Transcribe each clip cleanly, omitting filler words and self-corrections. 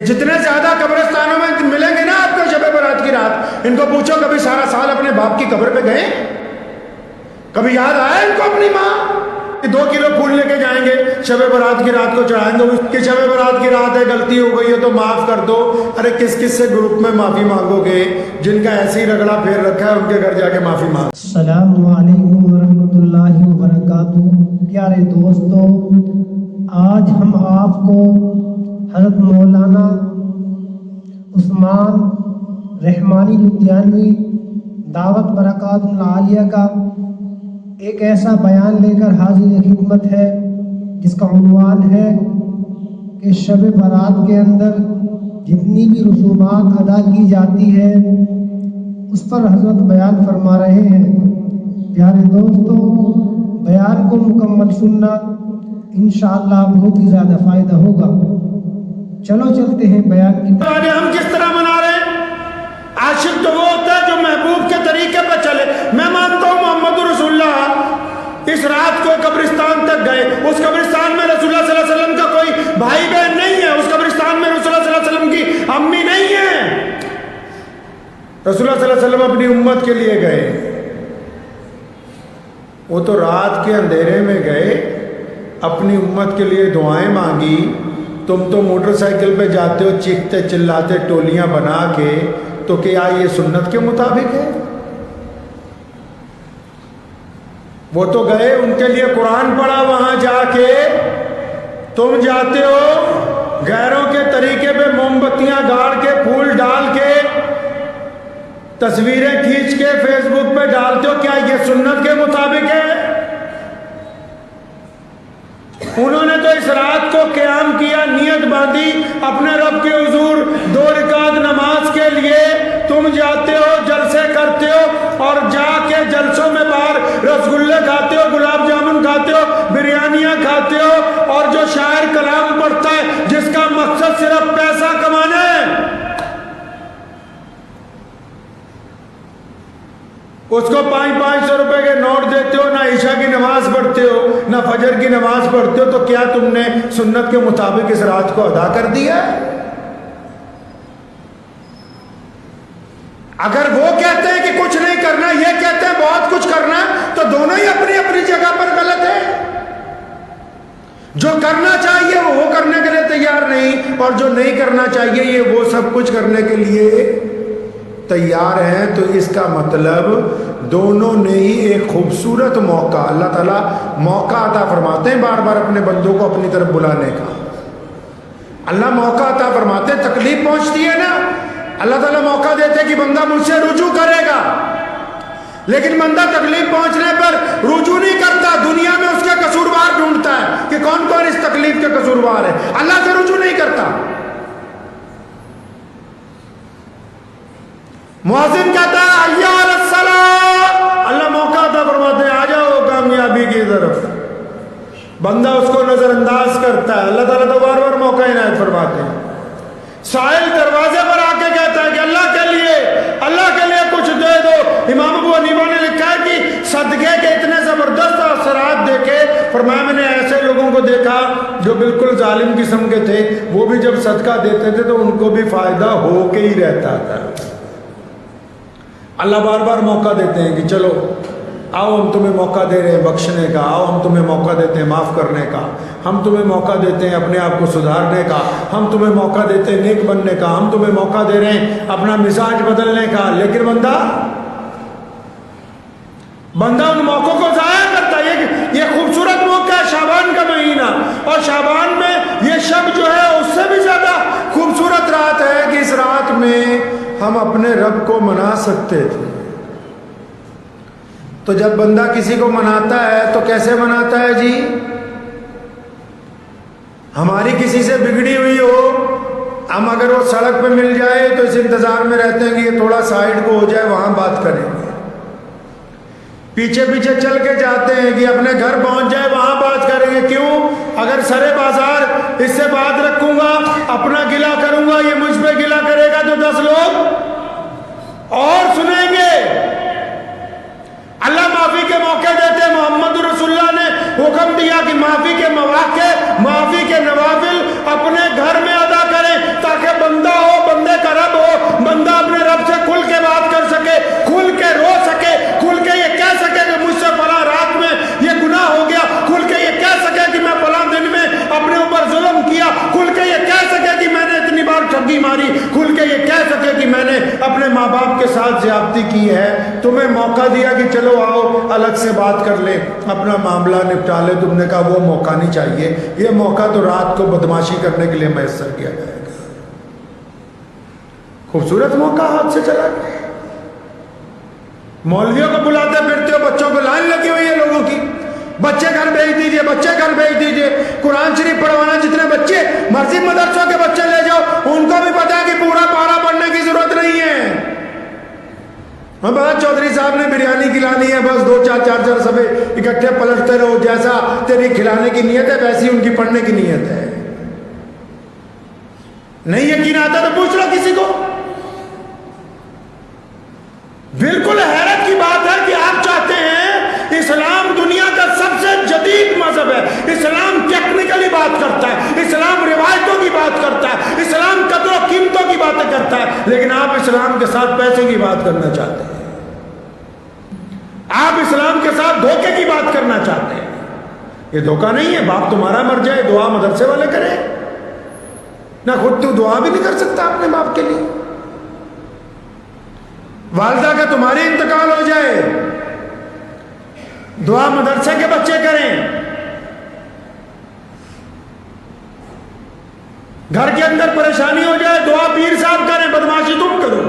جتنے زیادہ قبرستانوں میں ملیں گے نا آپ کو شب برات کی رات، ان کو پوچھو کبھی سارا سال اپنے باپ کی قبر پہ گئے؟ کبھی یاد آیا ان کو اپنی ماں؟ 2 کلو پھول لے کے جائیں گے شب برات کی رات کو چڑھائیں گے کہ شب برات کی رات ہے، غلطی ہو گئی ہے تو معاف کر دو۔ ارے کس کس سے گروپ میں معافی مانگو گے؟ جن کا ایسے ہی رگڑا پھیر رکھا ہے ان کے گھر جا کے معافی مانگو۔ السلام علیکم ورحمۃ اللہ وبرکاتہ۔ پیارے دوستو، آج ہم آپ کو حضرت مولانا عثمان رحمانی لدھیانوی دعوت برکات العالیہ کا ایک ایسا بیان لے کر حاضر خدمت ہے جس کا عنوان ہے کہ شب برات کے اندر جتنی بھی رسومات ادا کی جاتی ہے اس پر حضرت بیان فرما رہے ہیں۔ پیارے دوستو، بیان کو مکمل سننا انشاءاللہ بہت ہی زیادہ فائدہ ہوگا۔ چلو چلتے ہیں بیان کی طرف۔ ہم کس طرح منا رہے ہیں؟ عاشق تو وہ ہوتا ہے جو محبوب کے طریقے پہ چلے۔ میں مانتا ہوں محمد رسول اللہ اس رات کو قبرستان تک گئے، اس قبرستان میں رسول اللہ صلی اللہ علیہ وسلم کا کوئی بھائی بہن نہیں ہے، اس قبرستان میں رسول اللہ صلی اللہ علیہ وسلم کی امی نہیں ہے۔ رسول اللہ صلی اللہ علیہ وسلم اپنی امت کے لیے گئے، وہ تو رات کے اندھیرے میں گئے، اپنی امت کے لیے دعائیں مانگی۔ تم تو موٹر سائیکل پہ جاتے ہو چیختے چلاتے ٹولیاں بنا کے، تو کیا یہ سنت کے مطابق ہے؟ وہ تو گئے، ان کے لیے قرآن پڑھا وہاں جا کے۔ تم جاتے ہو غیروں کے طریقے پہ موم بتیاں گاڑ کے پھول ڈال کے تصویریں کھینچ کے فیس بک پہ ڈالتے ہو، کیا یہ سنت کے مطابق ہے؟ انہوں نے تو اس رات کو قیام کیا، نیت باندھی اپنے رب کے حضور 2 رکعت نماز کے لیے۔ تم جاتے ہو جلسے کرتے ہو اور جا کے جلسوں میں باہر رسگلے کھاتے ہو، گلاب جامن کھاتے ہو، بریانیاں کھاتے ہو، اور جو شاعر کلام پڑھتا ہے جس کا مقصد صرف پیسہ کمانا ہے اس کو 500 روپے کے نوٹ دیتے ہو، نہ عشاء کی نماز پڑھتے ہو نہ فجر کی نماز پڑھتے ہو، تو کیا تم نے سنت کے مطابق اس رات کو ادا کر دیا؟ اگر وہ کہتے ہیں کہ کچھ نہیں کرنا، یہ کہتے ہیں بہت کچھ کرنا، تو دونوں ہی اپنی اپنی جگہ پر غلط ہے۔ جو کرنا چاہیے وہ کرنے کے لیے تیار نہیں، اور جو نہیں کرنا چاہیے یہ وہ سب کچھ کرنے کے لیے تیار ہیں۔ تو اس کا مطلب دونوں نے ہی ایک خوبصورت موقع، اللہ تعالیٰ موقع عطا فرماتے ہیں بار بار اپنے بندوں کو اپنی طرف بلانے کا۔ اللہ موقع عطا فرماتے ہیں، تکلیف پہنچتی ہے نا، اللہ تعالیٰ موقع دیتے کہ بندہ مجھ سے رجوع کرے گا، لیکن بندہ تکلیف پہنچنے پر رجوع نہیں کرتا، دنیا میں اس کے قصوروار ڈھونڈتا ہے کہ کون کون اس تکلیف کے قصوروار ہے، اللہ سے رجوع نہیں کرتا۔ مؤذن کہتا ہے حی علی الصلاۃ، اللہ موقع عطا فرماتے ہیں آ جاؤ کامیابی کی طرف، بندہ اس کو نظر انداز کرتا ہے، اللہ تعالیٰ تو بار بار موقع عنایت فرماتے ہیں۔ سائل دروازے پر آ کے کہتا ہے کہ اللہ کے لیے کچھ دے دو۔ امام ابو حنیفہ نے لکھا ہے کہ صدقے کے اتنے زبردست اثرات دیکھے، فرمایا میں نے ایسے لوگوں کو دیکھا جو بالکل ظالم قسم کے تھے، وہ بھی جب صدقہ دیتے تھے تو ان کو بھی فائدہ ہو کے ہی رہتا تھا۔ اللہ بار بار موقع دیتے ہیں کہ چلو آؤ ہم تمہیں موقع دے رہے ہیں بخشنے کا، آؤ ہم تمہیں موقع دیتے ہیں معاف کرنے کا، ہم تمہیں موقع دیتے ہیں اپنے آپ کو سدھارنے کا، ہم تمہیں موقع دیتے ہیں نیک بننے کا، ہم تمہیں موقع دے رہے ہیں اپنا مزاج بدلنے کا، لیکن بندہ ان موقعوں کو ضائع کرتا ہے۔ یہ خوبصورت موقع ہے شعبان کا مہینہ، اور شعبان میں یہ شب جو ہے اس سے بھی زیادہ خوبصورت رات ہے کہ اس رات میں ہم اپنے رب کو منا سکتے تھے۔ تو جب بندہ کسی کو مناتا ہے تو کیسے مناتا ہے جی؟ ہماری کسی سے بگڑی ہوئی ہو، ہم اگر وہ سڑک پہ مل جائے تو اس انتظار میں رہتے ہیں کہ یہ تھوڑا سائیڈ کو ہو جائے وہاں بات کریں گے، پیچھے پیچھے چل کے جاتے ہیں کہ اپنے گھر پہنچ جائے وہاں بات کریں گے۔ کیوں؟ اگر سرے بازار اس سے بات رکھوں گا، اپنا گلہ کروں گا، یہ مجھ پہ گلہ کرے گا تو 10 لوگ اور سنیں گے۔ اللہ معافی کے موقع دیتے ہیں، محمد رسول اللہ نے حکم دیا کہ معافی کے مواقع، معافی کے نوافل اپنے گھر میں ادا کریں تاکہ کھول کے یہ کہہ سکے کہ میں نے اپنے ماں باپ کے ساتھ زیادتی کی ہے، تمہیں موقع دیا کہ چلو آؤ الگ سے بات کر لیں، اپنا معاملہ نپٹا لے، تم نے کہا وہ موقع نہیں چاہیے، یہ موقع تو رات کو بدماشی کرنے کے لیے میسر کیا جائے گا۔ خوبصورت موقع ہاتھ سے چلا گیا۔ مولویوں کو بلاتے پھرتے ہو، بچوں کو لائن لگی ہوئی ہے لوگوں کی، بچے گھر بھیج دیجئے، بچے گھر بھیج دیجئے، قرآن شریف پڑھوانا، جتنے بچے مرضی مدرسوں کے بچے لے جاؤ، ان کو بھی پتا ہے کہ پورا پارا پڑھنے کی ضرورت نہیں ہے۔ ہمیں پتا چودھری صاحب نے بریانی کھلانی ہے، بس 2-4 سبے اکٹھے پلٹتے رہو، جیسا تیری کھلانے کی نیت ہے ویسی ان کی پڑھنے کی نیت ہے۔ نہیں یقین آتا تو پوچھ لو کسی کو۔ بالکل حیرت کی بات ہے کہ آپ چاہتے ہیں اسلام دنیا کا سب سے جدید مذہب ہے، اسلام ٹیکنیکلی بات کرتا ہے، اسلام روایتوں کی بات کرتا ہے، اسلام قدر و قیمتوں کی باتیں کرتا ہے، لیکن آپ اسلام کے ساتھ پیسے کی بات کرنا چاہتے ہیں، آپ اسلام کے ساتھ دھوکے کی بات کرنا چاہتے ہیں۔ یہ دھوکہ نہیں ہے، باپ تمہارا مر جائے دعا مدرسے والے کریں، نہ خود تو دعا بھی نہیں کر سکتا اپنے باپ کے لیے، والدہ کا تمہاری انتقال ہو جائے دعا مدرسے کے بچے کریں، گھر کے اندر پریشانی ہو جائے دعا پیر صاحب کریں، بدماشی تم کرو،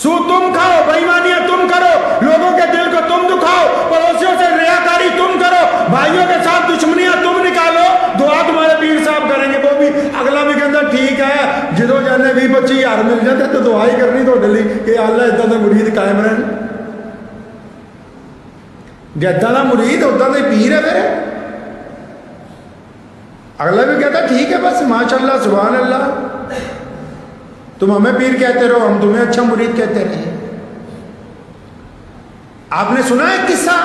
سود تم کھاؤ، بے ایمانیاں تم کرو، لوگوں کے دل کو تم دکھاؤ، پڑوسیوں سے ریاکاری تم کرو، بھائیوں کے ساتھ دشمنیاں تم نکالو، دعا تمہارے پیر صاحب کریں گے۔ وہ بھی اگلا بھی کہتا ٹھیک ہے جدو جانے 20-25 مل جاتے تو دعا ہی کرنی تو ڈلی کہ اللہ ادھا دا مرید قائم رہن، جدہ دا مرید ادھا دا پیر ہے میرے۔ اگلا بھی کہتا ٹھیک ہے بس ماشاءاللہ سبحان اللہ، تم ہمیں پیر کہتے رہو ہم تمہیں اچھا مرید کہتے رہے۔ آپ نے سنا ہے قصہ؟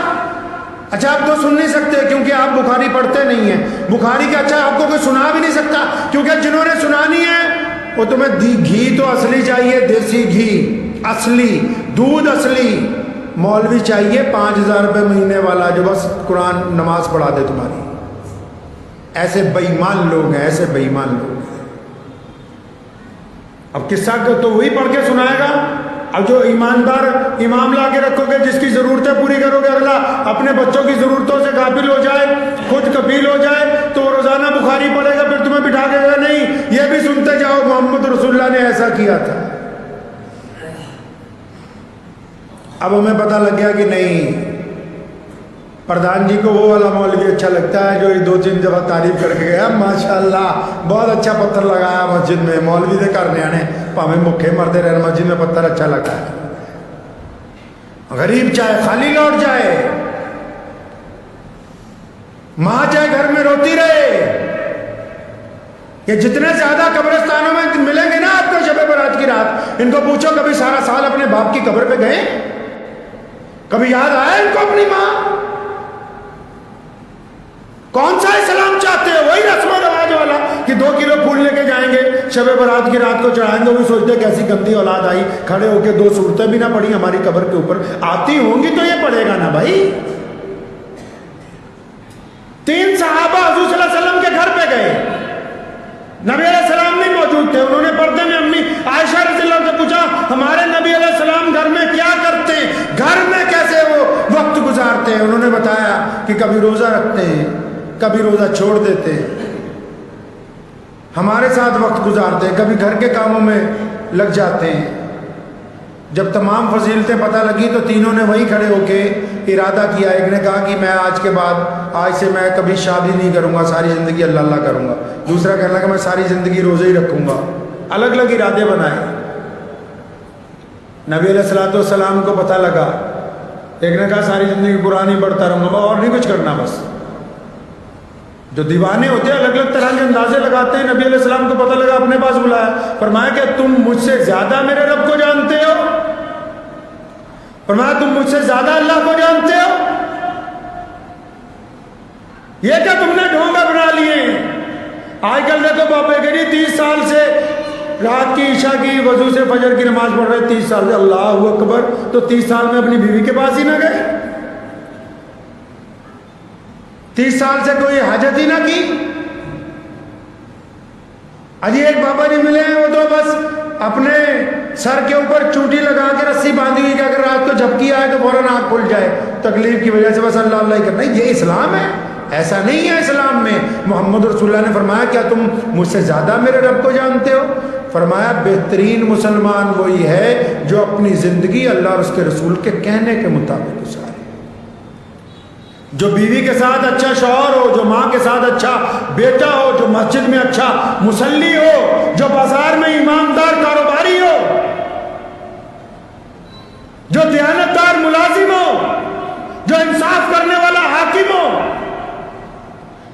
اچھا آپ تو سن نہیں سکتے کیونکہ آپ بخاری پڑھتے نہیں ہیں، بخاری کا اچھا آپ کو کوئی سنا بھی نہیں سکتا کیونکہ جنہوں نے سنانی ہے وہ تمہیں گھی تو اصلی چاہیے، دیسی گھی اصلی، دودھ اصلی، مولوی چاہیے 5000 روپے مہینے والا جو بس قرآن نماز پڑھا دے تمہاری۔ ایسے بے ایمان لوگ ہیں، ایسے بے ایمان لوگ ہیں۔ اب قصہ تو وہی پڑھ کے سنائے گا، اب جو ایماندار امام لا کے رکھو گے جس کی ضرورتیں پوری کرو گے، اگلا اپنے بچوں کی ضرورتوں سے غافل ہو جائے، خود کفیل ہو جائے تو روزانہ بخاری پڑھے گا، پھر تمہیں بٹھا دے گا نہیں یہ بھی سنتے جاؤ محمد رسول اللہ نے ایسا کیا تھا۔ اب ہمیں پتہ لگ گیا کہ نہیں، پردھان جی کو وہ والا مولوی اچھا لگتا ہے جو 2-3 دفعہ تعریف کر کے گیا، ماشاءاللہ بہت اچھا پتھر لگایا مسجد میں، مولوی دے کرنے آنے پاویں مکھے مردے رہن مسجد میں پتھر اچھا لگا ہے۔ غریب چاہے خالی لوٹ جائے، ماں چاہے گھر میں روتی رہے، یہ جتنے زیادہ قبرستانوں میں ملیں گے نا آپ کو شب برات کی رات، ان کو پوچھو کبھی سارا سال اپنے باپ کی قبر پہ گئے؟ کبھی یاد آیا ان کو اپنی ماں؟ کون سا اسلام چاہتے ہیں؟ وہی رسم و رواج والا کہ 2 کلو پھول لے کے جائیں گے شب برات کی رات کو چڑھائیں گے، وہ بھی سوچتے کیسی گندی اولاد آئی، کھڑے ہو کے 2 صورتیں بھی نہ پڑھی ہماری قبر کے اوپر، آتی ہوں گی تو یہ پڑھے گا نا بھائی۔ 3 صحابہ حضور صلی اللہ علیہ وسلم کے گھر پہ گئے، نبی علیہ السلام نہیں موجود تھے، انہوں نے پردے میں امی عائشہ رضی اللہ عنہا سے پوچھا ہمارے نبی علیہ السلام گھر میں کیا کرتے ہیں، گھر میں کیسے وہ وقت گزارتے ہیں؟ انہوں نے بتایا کہ کبھی روزہ رکھتے ہیں، کبھی روزہ چھوڑ دیتے ہیں، ہمارے ساتھ وقت گزارتے ہیں، کبھی گھر کے کاموں میں لگ جاتے ہیں۔ جب تمام فضیلتیں پتہ لگی تو تینوں نے وہیں کھڑے ہو کے ارادہ کیا، ایک نے کہا کہ میں آج کے بعد، آج سے میں کبھی شادی نہیں کروں گا، ساری زندگی اللہ اللہ کروں گا، دوسرا کہنے لگا میں ساری زندگی روزے ہی رکھوں گا، الگ الگ ارادے بنائے۔ نبی علیہ السلام کو پتہ لگا، ایک نے کہا ساری زندگی قرآن ہی پڑھتا رہوں گا اور نہیں کچھ کرنا بس۔ جو دیوانے ہوتے ہیں الگ الگ طرح کے اندازے لگاتے ہیں، نبی علیہ السلام کو پتہ لگا، اپنے پاس بلایا، فرمایا کہ تم مجھ سے زیادہ میرے رب کو جانتے ہو؟ فرمایا تم مجھ سے زیادہ اللہ کو جانتے ہو؟ یہ کیا تم نے ڈھونگا بنا لیے؟ آج کل دیکھو بابے کے لیے 30 سال سے رات کی عشاء کی وضو سے فجر کی نماز پڑھ رہے، 30 سال سے اللہ اکبر، تو 30 سال میں اپنی بیوی کے پاس ہی نہ گئے، 30 سال سے کوئی حاجت ہی نہ کی۔ اجی ایک بابا جی ملے ہیں، وہ تو بس اپنے سر کے اوپر چونٹی لگا کے رسی باندھی ہوئی کہ اگر رات کو جھپکی آئے تو فوراً آنکھ کھل جائے تکلیف کی وجہ سے، بس اللہ اللہ ہی کرنا. یہ اسلام ہے؟ ایسا نہیں ہے اسلام میں. محمد رسول اللہ نے فرمایا کیا تم مجھ سے زیادہ میرے رب کو جانتے ہو؟ فرمایا بہترین مسلمان وہی ہے جو اپنی زندگی اللہ اور اس کے رسول کے کہنے کے مطابق گزارے، جو بیوی کے ساتھ اچھا شوہر ہو، جو ماں کے ساتھ اچھا بیٹا ہو، جو مسجد میں اچھا مصلی ہو، جو بازار میں ایماندار کاروباری ہو، جو دیانتدار ملازم ہو، جو انصاف کرنے والا حاکم ہو،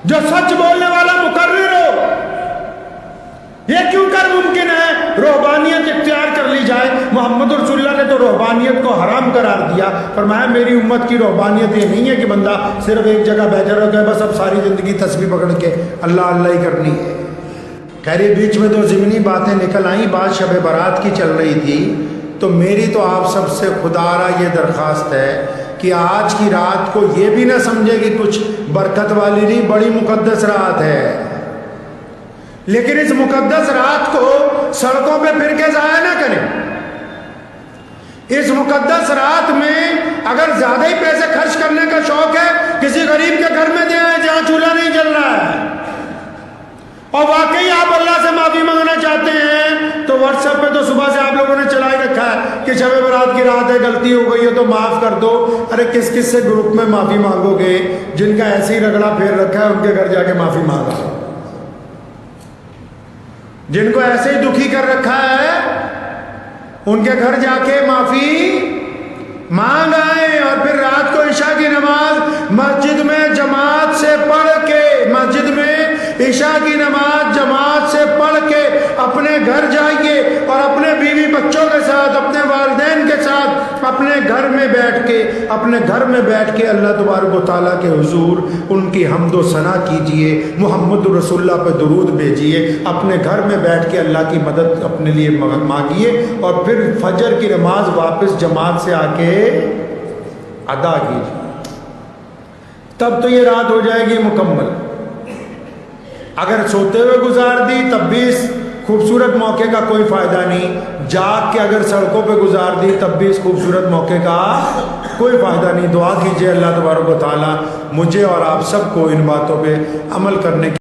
جو سچ بولنے والا مقرر ہو. یہ کیوں کر ممکن ہے روحانیت اختیار کر لی جائے؟ محمد رسول اللہ نے تو روحانیت کو حرام قرار دیا. فرمایا میری امت کی روحانیت یہ نہیں ہے کہ بندہ صرف ایک جگہ بیٹھا رہ گیا بس اب ساری زندگی تسبیح پکڑ کے اللہ اللہ ہی کرنی ہے. خیر بیچ میں تو ضمنی باتیں نکل آئیں، بات شب برات کی چل رہی تھی، تو میری تو آپ سب سے خدارا یہ درخواست ہے کہ آج کی رات کو یہ بھی نہ سمجھے کہ کچھ برکت والی نہیں، بڑی مقدس رات ہے، لیکن اس مقدس رات کو سڑکوں پہ پھر کے ضائع نہ کریں. اس مقدس رات میں اگر زیادہ ہی پیسے خرچ کرنے کا شوق ہے کسی غریب کے گھر میں دے آئیں جہاں چولہا نہیں جل رہا ہے، اور واقعی آپ اللہ سے معافی مانگنا چاہتے ہیں تو واٹس ایپ پہ تو صبح سے آپ لوگوں نے چلا ہی رکھا ہے کہ شب برات کی رات ہے، غلطی ہو گئی ہے تو معاف کر دو. ارے کس کس سے گروپ میں معافی مانگو گے؟ جن کا ایسے ہی رگڑا پھیر رکھا ہے ان کے گھر جا کے معافی مانگا، جن کو ایسے ہی دکھی کر رکھا ہے ان کے گھر جا کے معافی مانگ آئیں. اور پھر رات کو عشاء کی نماز مسجد میں جماعت سے پڑھ کے، مسجد میں عشاء کی نماز جماعت سے پڑھ کے اپنے گھر جائیے اور اپنے بیوی بچوں کے ساتھ، اپنے والدین کے ساتھ اپنے گھر میں بیٹھ کے اللہ تبارک و تعالیٰ کے حضور ان کی حمد و ثنا کیجئے، محمد رسول اللہ پہ درود بھیجیے، اپنے گھر میں بیٹھ کے اللہ کی مدد اپنے لیے مانگیے، اور پھر فجر کی نماز واپس جماعت سے آ کے ادا کیجیے. تب تو یہ رات ہو جائے گی مکمل. اگر سوتے ہوئے گزار دی تب بھی اس خوبصورت موقع کا کوئی فائدہ نہیں، جاگ کے اگر سڑکوں پہ گزار دی تب بھی اس خوبصورت موقع کا کوئی فائدہ نہیں. دعا کیجئے اللہ تبارک و تعالی مجھے اور آپ سب کو ان باتوں پہ عمل کرنے کی